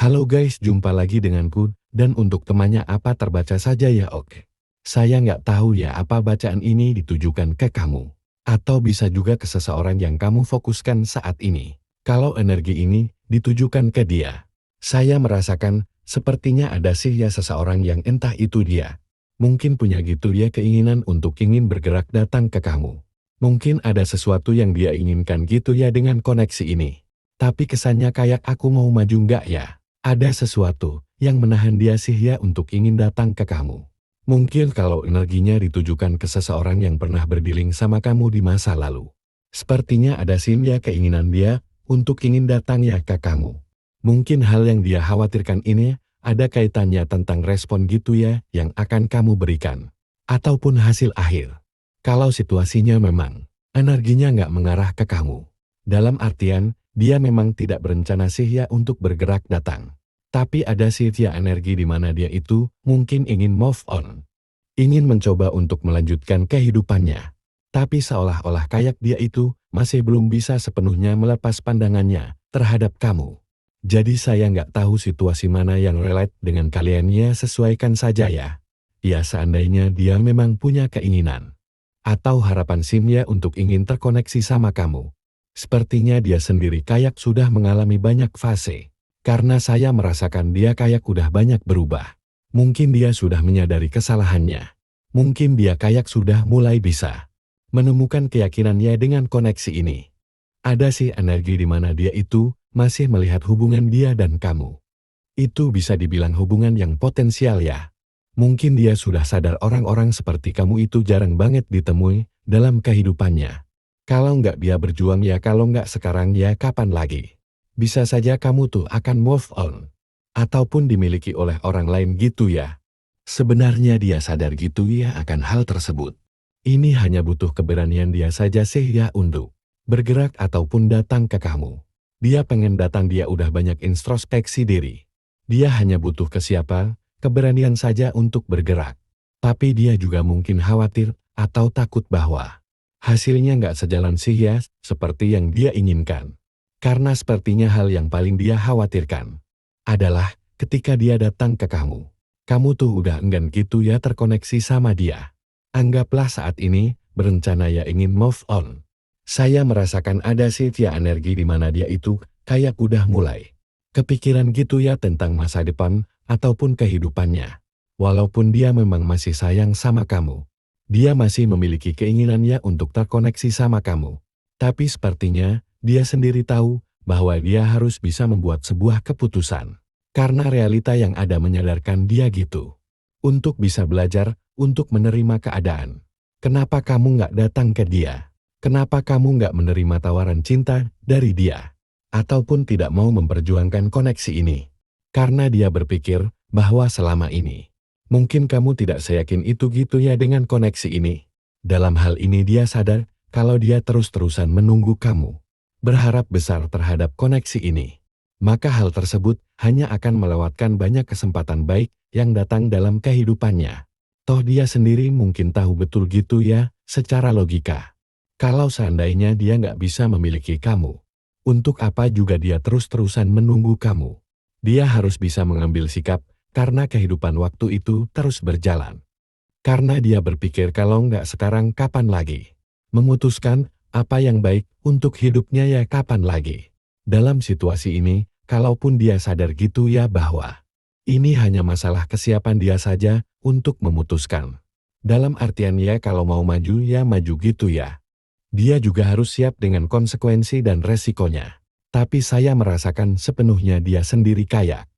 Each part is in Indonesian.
Halo guys, jumpa lagi denganku, dan untuk temannya apa terbaca saja ya oke. Saya nggak tahu ya apa bacaan ini ditujukan ke kamu. Atau bisa juga ke seseorang yang kamu fokuskan saat ini. Kalau energi ini ditujukan ke dia. Saya merasakan sepertinya ada sih ya seseorang yang entah itu dia. Mungkin punya gitu ya keinginan untuk ingin bergerak datang ke kamu. Mungkin ada sesuatu yang dia inginkan gitu ya dengan koneksi ini. Tapi kesannya kayak aku mau maju nggak ya? Ada sesuatu yang menahan dia sih ya untuk ingin datang ke kamu. Mungkin kalau energinya ditujukan ke seseorang yang pernah berdealing sama kamu di masa lalu. Sepertinya ada sih ya keinginan dia untuk ingin datang ya ke kamu. Mungkin hal yang dia khawatirkan ini ada kaitannya tentang respon gitu ya yang akan kamu berikan. Ataupun hasil akhir. Kalau situasinya memang energinya nggak mengarah ke kamu. Dalam artian, dia memang tidak berencana sih ya untuk bergerak datang. Tapi ada sih ya energi di mana dia itu mungkin ingin move on. Ingin mencoba untuk melanjutkan kehidupannya. Tapi seolah-olah kayak dia itu masih belum bisa sepenuhnya melepas pandangannya terhadap kamu. Jadi saya nggak tahu situasi mana yang relate dengan kalian ya sesuaikan saja ya. Ya seandainya dia memang punya keinginan. Atau harapan simnya untuk ingin terkoneksi sama kamu. Sepertinya dia sendiri kayak sudah mengalami banyak fase. Karena saya merasakan dia kayak udah banyak berubah. Mungkin dia sudah menyadari kesalahannya. Mungkin dia kayak sudah mulai bisa menemukan keyakinannya dengan koneksi ini. Ada sih energi di mana dia itu masih melihat hubungan dia dan kamu. Itu bisa dibilang hubungan yang potensial ya. Mungkin dia sudah sadar orang-orang seperti kamu itu jarang banget ditemui dalam kehidupannya. Kalau nggak dia berjuang ya kalau nggak sekarang ya kapan lagi. Bisa saja kamu tuh akan move on. Ataupun dimiliki oleh orang lain gitu ya. Sebenarnya dia sadar gitu ya akan hal tersebut. Ini hanya butuh keberanian dia saja sih ya untuk bergerak ataupun datang ke kamu. Dia pengen datang dia udah banyak introspeksi diri. Dia hanya butuh kesiapan, keberanian saja untuk bergerak. Tapi dia juga mungkin khawatir atau takut bahwa hasilnya nggak sejalan sih ya, seperti yang dia inginkan. Karena sepertinya hal yang paling dia khawatirkan adalah ketika dia datang ke kamu. Kamu tuh udah enggan gitu ya terkoneksi sama dia. Anggaplah saat ini berencana ya ingin move on. Saya merasakan ada sih ya energi di mana dia itu kayak udah mulai kepikiran gitu ya tentang masa depan ataupun kehidupannya. Walaupun dia memang masih sayang sama kamu. Dia masih memiliki keinginannya untuk terkoneksi sama kamu. Tapi sepertinya, dia sendiri tahu bahwa dia harus bisa membuat sebuah keputusan. Karena realita yang ada menyadarkan dia gitu. Untuk bisa belajar, untuk menerima keadaan. Kenapa kamu nggak datang ke dia? Kenapa kamu nggak menerima tawaran cinta dari dia? Ataupun tidak mau memperjuangkan koneksi ini? Karena dia berpikir bahwa selama ini mungkin kamu tidak seyakin itu gitu ya dengan koneksi ini. Dalam hal ini dia sadar kalau dia terus-terusan menunggu kamu. Berharap besar terhadap koneksi ini. Maka hal tersebut hanya akan melewatkan banyak kesempatan baik yang datang dalam kehidupannya. Toh dia sendiri mungkin tahu betul gitu ya, secara logika. Kalau seandainya dia nggak bisa memiliki kamu. Untuk apa juga dia terus-terusan menunggu kamu. Dia harus bisa mengambil sikap. Karena kehidupan waktu itu terus berjalan. Karena dia berpikir kalau nggak sekarang kapan lagi. Memutuskan apa yang baik untuk hidupnya ya kapan lagi. Dalam situasi ini, kalaupun dia sadar gitu ya bahwa ini hanya masalah kesiapan dia saja untuk memutuskan. Dalam artian ya kalau mau maju ya maju gitu ya. Dia juga harus siap dengan konsekuensi dan resikonya. Tapi saya merasakan sepenuhnya dia sendiri kayak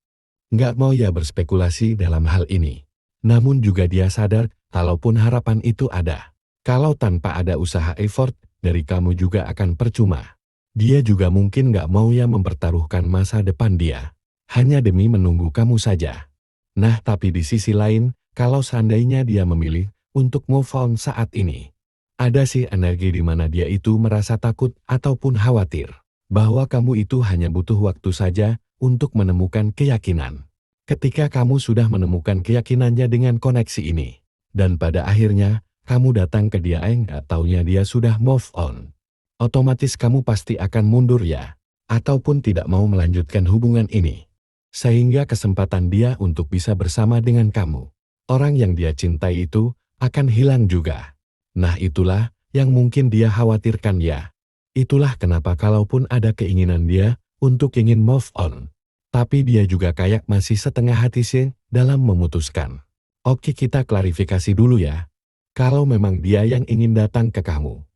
nggak mau ya berspekulasi dalam hal ini. Namun juga dia sadar, kalaupun harapan itu ada. Kalau tanpa ada usaha effort, dari kamu juga akan percuma. Dia juga mungkin nggak mau ya mempertaruhkan masa depan dia. Hanya demi menunggu kamu saja. Nah tapi di sisi lain, kalau seandainya dia memilih untuk move on saat ini. Ada sih energi di mana dia itu merasa takut ataupun khawatir. Bahwa kamu itu hanya butuh waktu saja untuk menemukan keyakinan. Ketika kamu sudah menemukan keyakinannya dengan koneksi ini. Dan pada akhirnya, kamu datang ke dia nggak taunya dia sudah move on. Otomatis kamu pasti akan mundur ya. Ataupun tidak mau melanjutkan hubungan ini. Sehingga kesempatan dia untuk bisa bersama dengan kamu, orang yang dia cintai itu, akan hilang juga. Nah itulah yang mungkin dia khawatirkan ya. Itulah kenapa kalaupun ada keinginan dia untuk ingin move on, tapi dia juga kayak masih setengah hati sih dalam memutuskan. Oke, kita klarifikasi dulu ya. Kalau memang dia yang ingin datang ke kamu,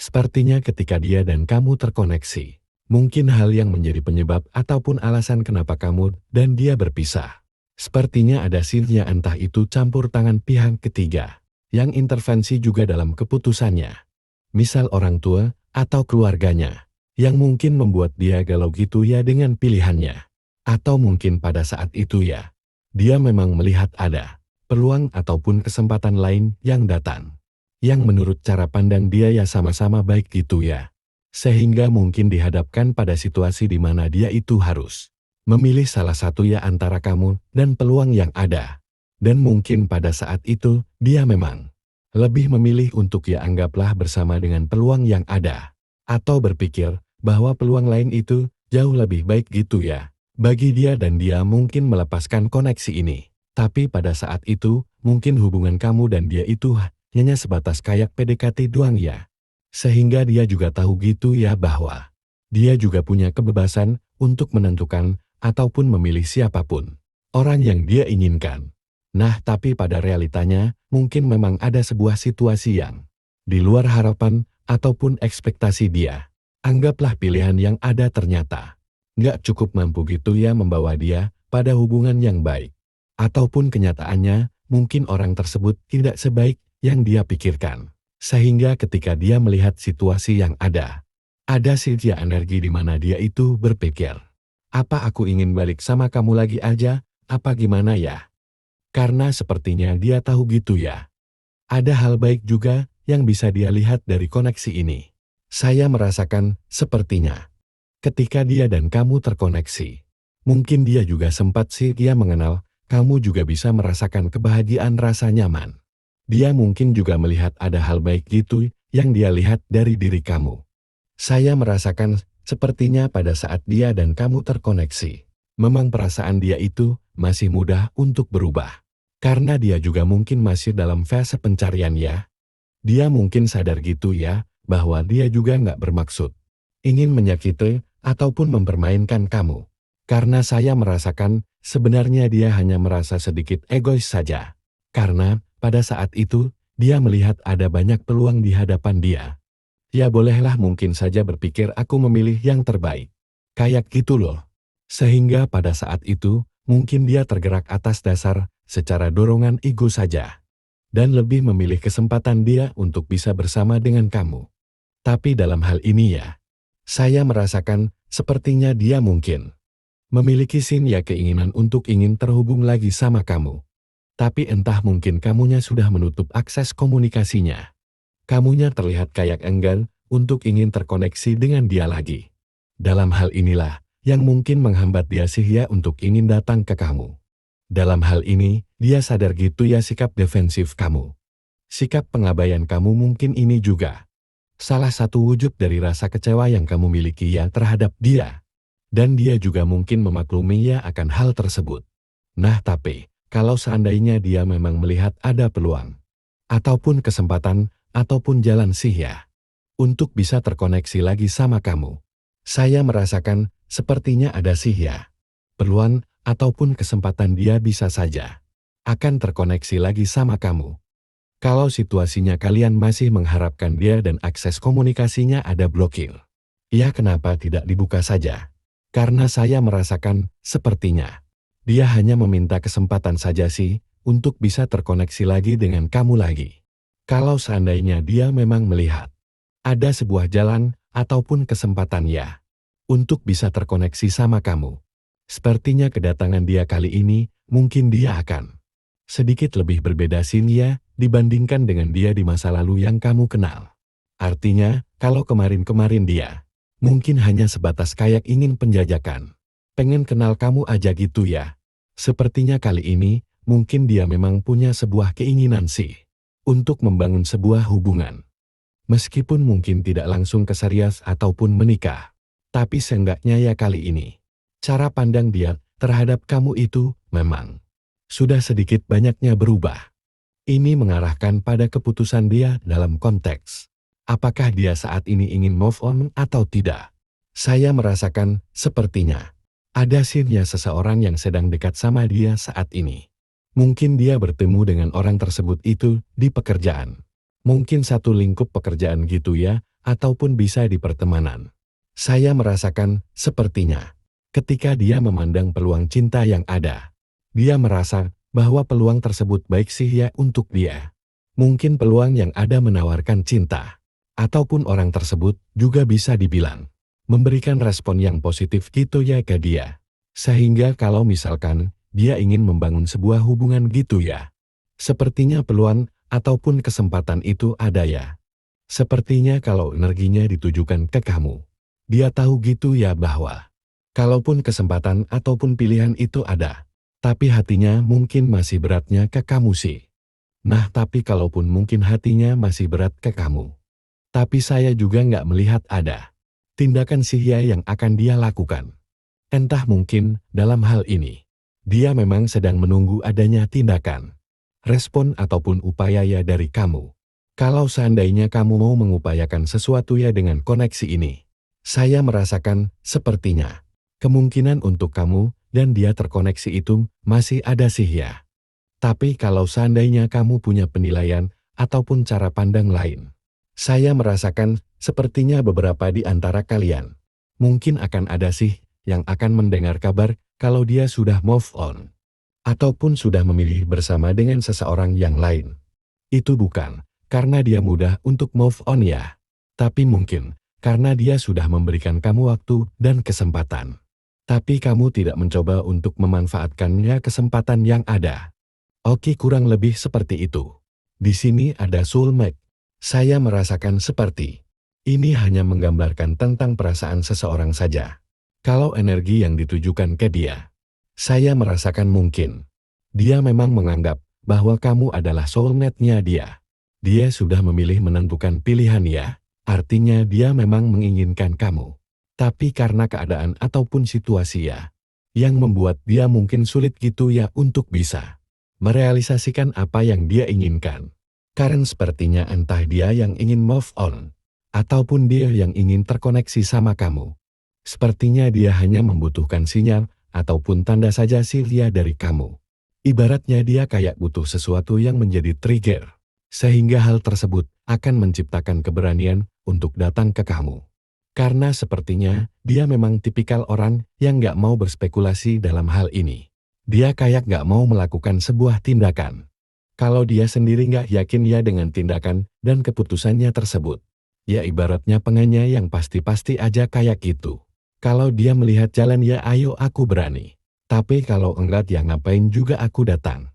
sepertinya ketika dia dan kamu terkoneksi, mungkin hal yang menjadi penyebab ataupun alasan kenapa kamu dan dia berpisah. Sepertinya ada sinyal, entah itu campur tangan pihak ketiga, yang intervensi juga dalam keputusannya. Misal orang tua atau keluarganya, yang mungkin membuat dia galau gitu ya dengan pilihannya. Atau mungkin pada saat itu ya, dia memang melihat ada peluang ataupun kesempatan lain yang datang, yang menurut cara pandang dia ya sama-sama baik gitu ya. Sehingga mungkin dihadapkan pada situasi di mana dia itu harus memilih salah satu ya antara kamu dan peluang yang ada. Dan mungkin pada saat itu dia memang lebih memilih untuk ya anggaplah bersama dengan peluang yang ada. Atau berpikir bahwa peluang lain itu jauh lebih baik gitu ya. Bagi dia dan dia mungkin melepaskan koneksi ini. Tapi pada saat itu mungkin hubungan kamu dan dia itu hanya sebatas kayak PDKT doang ya. Sehingga dia juga tahu gitu ya bahwa dia juga punya kebebasan untuk menentukan ataupun memilih siapapun orang yang dia inginkan. Nah tapi pada realitanya mungkin memang ada sebuah situasi yang di luar harapan ataupun ekspektasi dia. Anggaplah pilihan yang ada ternyata nggak cukup mampu gitu ya membawa dia pada hubungan yang baik. Ataupun kenyataannya mungkin orang tersebut tidak sebaik yang dia pikirkan. Sehingga ketika dia melihat situasi yang ada sisi energi di mana dia itu berpikir, apa aku ingin balik sama kamu lagi aja, apa gimana ya? Karena sepertinya dia tahu gitu ya. Ada hal baik juga yang bisa dia lihat dari koneksi ini. Saya merasakan sepertinya ketika dia dan kamu terkoneksi, mungkin dia juga sempat sih dia mengenal, kamu juga bisa merasakan kebahagiaan rasa nyaman. Dia mungkin juga melihat ada hal baik gitu yang dia lihat dari diri kamu. Saya merasakan sepertinya pada saat dia dan kamu terkoneksi, memang perasaan dia itu masih mudah untuk berubah. Karena dia juga mungkin masih dalam fase pencarian ya. Dia mungkin sadar gitu ya, bahwa dia juga nggak bermaksud ingin menyakiti ataupun mempermainkan kamu. Karena saya merasakan sebenarnya dia hanya merasa sedikit egois saja. Karena pada saat itu dia melihat ada banyak peluang di hadapan dia. Ya bolehlah mungkin saja berpikir aku memilih yang terbaik. Kayak gitu loh. Sehingga pada saat itu mungkin dia tergerak atas dasar secara dorongan ego saja. Dan lebih memilih kesempatan dia untuk bisa bersama dengan kamu. Tapi dalam hal ini ya, saya merasakan sepertinya dia mungkin memiliki keinginan untuk ingin terhubung lagi sama kamu. Tapi entah mungkin kamunya sudah menutup akses komunikasinya. Kamunya terlihat kayak enggan untuk ingin terkoneksi dengan dia lagi. Dalam hal inilah yang mungkin menghambat dia untuk ingin datang ke kamu. Dalam hal ini, dia sadar gitu ya sikap defensif kamu. Sikap pengabaian kamu mungkin ini juga salah satu wujud dari rasa kecewa yang kamu miliki ya terhadap dia. Dan dia juga mungkin memaklumi ya akan hal tersebut. Nah tapi, kalau seandainya dia memang melihat ada peluang, ataupun kesempatan, ataupun jalan ya, untuk bisa terkoneksi lagi sama kamu. Saya merasakan sepertinya ada ya, peluang, ataupun kesempatan dia bisa saja akan terkoneksi lagi sama kamu. Kalau situasinya kalian masih mengharapkan dia dan akses komunikasinya ada blokir, ya kenapa tidak dibuka saja? Karena saya merasakan sepertinya dia hanya meminta kesempatan saja sih untuk bisa terkoneksi lagi dengan kamu lagi. Kalau seandainya dia memang melihat ada sebuah jalan ataupun kesempatan ya untuk bisa terkoneksi sama kamu. Sepertinya kedatangan dia kali ini mungkin dia akan sedikit lebih berbeda ya dibandingkan dengan dia di masa lalu yang kamu kenal. Artinya, kalau kemarin-kemarin dia mungkin hanya sebatas kayak ingin penjajakan, pengen kenal kamu aja gitu ya. Sepertinya kali ini, mungkin dia memang punya sebuah keinginan sih untuk membangun sebuah hubungan. Meskipun mungkin tidak langsung ke serius ataupun menikah, tapi seenggaknya ya kali ini, cara pandang dia terhadap kamu itu memang sudah sedikit banyaknya berubah. Ini mengarahkan pada keputusan dia dalam konteks apakah dia saat ini ingin move on atau tidak. Saya merasakan sepertinya ada scene-nya seseorang yang sedang dekat sama dia saat ini. Mungkin dia bertemu dengan orang tersebut itu di pekerjaan. Mungkin satu lingkup pekerjaan gitu ya, ataupun bisa di pertemanan. Saya merasakan sepertinya ketika dia memandang peluang cinta yang ada. Dia merasa bahwa peluang tersebut baik sih ya untuk dia. Mungkin peluang yang ada menawarkan cinta. Ataupun orang tersebut juga bisa dibilang memberikan respon yang positif gitu ya ke dia. Sehingga kalau misalkan dia ingin membangun sebuah hubungan gitu ya. Sepertinya peluang ataupun kesempatan itu ada ya. Sepertinya kalau energinya ditujukan ke kamu. Dia tahu gitu ya bahwa kalaupun kesempatan ataupun pilihan itu ada, tapi hatinya mungkin masih beratnya ke kamu sih. Nah tapi kalaupun mungkin hatinya masih berat ke kamu, tapi saya juga nggak melihat ada tindakan sia yang akan dia lakukan. Entah mungkin dalam hal ini, dia memang sedang menunggu adanya tindakan, respon ataupun upaya ya dari kamu. Kalau seandainya kamu mau mengupayakan sesuatu ya dengan koneksi ini, saya merasakan sepertinya kemungkinan untuk kamu dan dia terkoneksi itu masih ada sih ya. Tapi kalau seandainya kamu punya penilaian ataupun cara pandang lain, saya merasakan sepertinya beberapa di antara kalian mungkin akan ada sih yang akan mendengar kabar kalau dia sudah move on ataupun sudah memilih bersama dengan seseorang yang lain. Itu bukan karena dia mudah untuk move on ya, tapi mungkin karena dia sudah memberikan kamu waktu dan kesempatan. Tapi kamu tidak mencoba untuk memanfaatkannya kesempatan yang ada. Oke, kurang lebih seperti itu. Di sini ada soulmate. Saya merasakan seperti ini hanya menggambarkan tentang perasaan seseorang saja. Kalau energi yang ditujukan ke dia, saya merasakan mungkin dia memang menganggap bahwa kamu adalah soulmate-nya dia. Dia sudah memilih menentukan pilihan ya. Artinya dia memang menginginkan kamu. Tapi karena keadaan ataupun situasi ya, yang membuat dia mungkin sulit gitu ya untuk bisa merealisasikan apa yang dia inginkan. Karena sepertinya entah dia yang ingin move on, ataupun dia yang ingin terkoneksi sama kamu. Sepertinya dia hanya membutuhkan sinyal ataupun tanda saja sih ya dari kamu. Ibaratnya dia kayak butuh sesuatu yang menjadi trigger, sehingga hal tersebut akan menciptakan keberanian untuk datang ke kamu. Karena sepertinya dia memang tipikal orang yang nggak mau berspekulasi dalam hal ini. Dia kayak nggak mau melakukan sebuah tindakan kalau dia sendiri nggak yakin ya dengan tindakan dan keputusannya tersebut. Ya ibaratnya pengennya yang pasti-pasti aja kayak gitu. Kalau dia melihat jalan ya ayo aku berani. Tapi kalau enggak ya ngapain juga aku datang.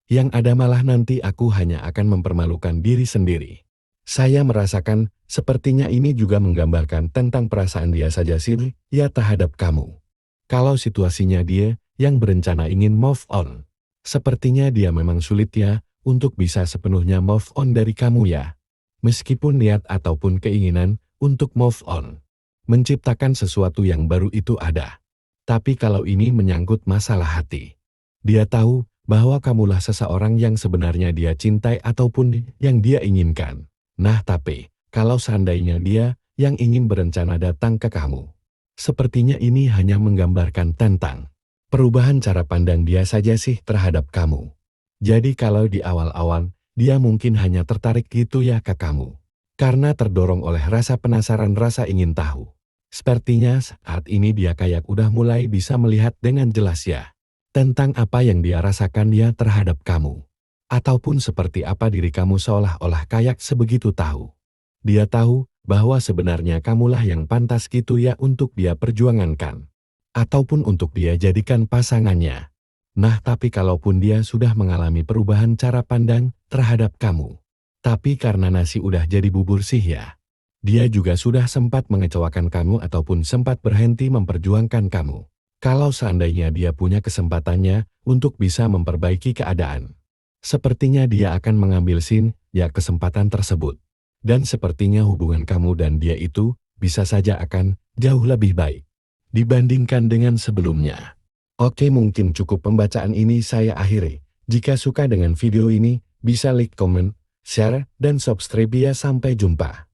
Yang ada malah nanti aku hanya akan mempermalukan diri sendiri. Saya merasakan sepertinya ini juga menggambarkan tentang perasaan dia saja sih ya terhadap kamu. Kalau situasinya dia yang berencana ingin move on, sepertinya dia memang sulit ya untuk bisa sepenuhnya move on dari kamu ya. Meskipun niat ataupun keinginan untuk move on, menciptakan sesuatu yang baru itu ada. Tapi kalau ini menyangkut masalah hati, dia tahu bahwa kamulah seseorang yang sebenarnya dia cintai ataupun yang dia inginkan. Nah tapi, kalau seandainya dia yang ingin berencana datang ke kamu, sepertinya ini hanya menggambarkan tentang perubahan cara pandang dia saja sih terhadap kamu. Jadi kalau di awal-awal, dia mungkin hanya tertarik gitu ya ke kamu. Karena terdorong oleh rasa penasaran, rasa ingin tahu. Sepertinya saat ini dia kayak udah mulai bisa melihat dengan jelas ya, tentang apa yang dia rasakan ya terhadap kamu. Ataupun seperti apa diri kamu seolah-olah kayak sebegitu tahu. Dia tahu bahwa sebenarnya kamulah yang pantas gitu ya untuk dia perjuangankan. Ataupun untuk dia jadikan pasangannya. Nah tapi kalaupun dia sudah mengalami perubahan cara pandang terhadap kamu. Tapi karena nasi udah jadi bubur sih ya. Dia juga sudah sempat mengecewakan kamu ataupun sempat berhenti memperjuangkan kamu. Kalau seandainya dia punya kesempatannya untuk bisa memperbaiki keadaan. Sepertinya dia akan mengambil ya kesempatan tersebut. Dan sepertinya hubungan kamu dan dia itu bisa saja akan jauh lebih baik dibandingkan dengan sebelumnya. Oke, mungkin cukup pembacaan ini saya akhiri. Jika suka dengan video ini, bisa like, comment, share, dan subscribe ya. Sampai jumpa.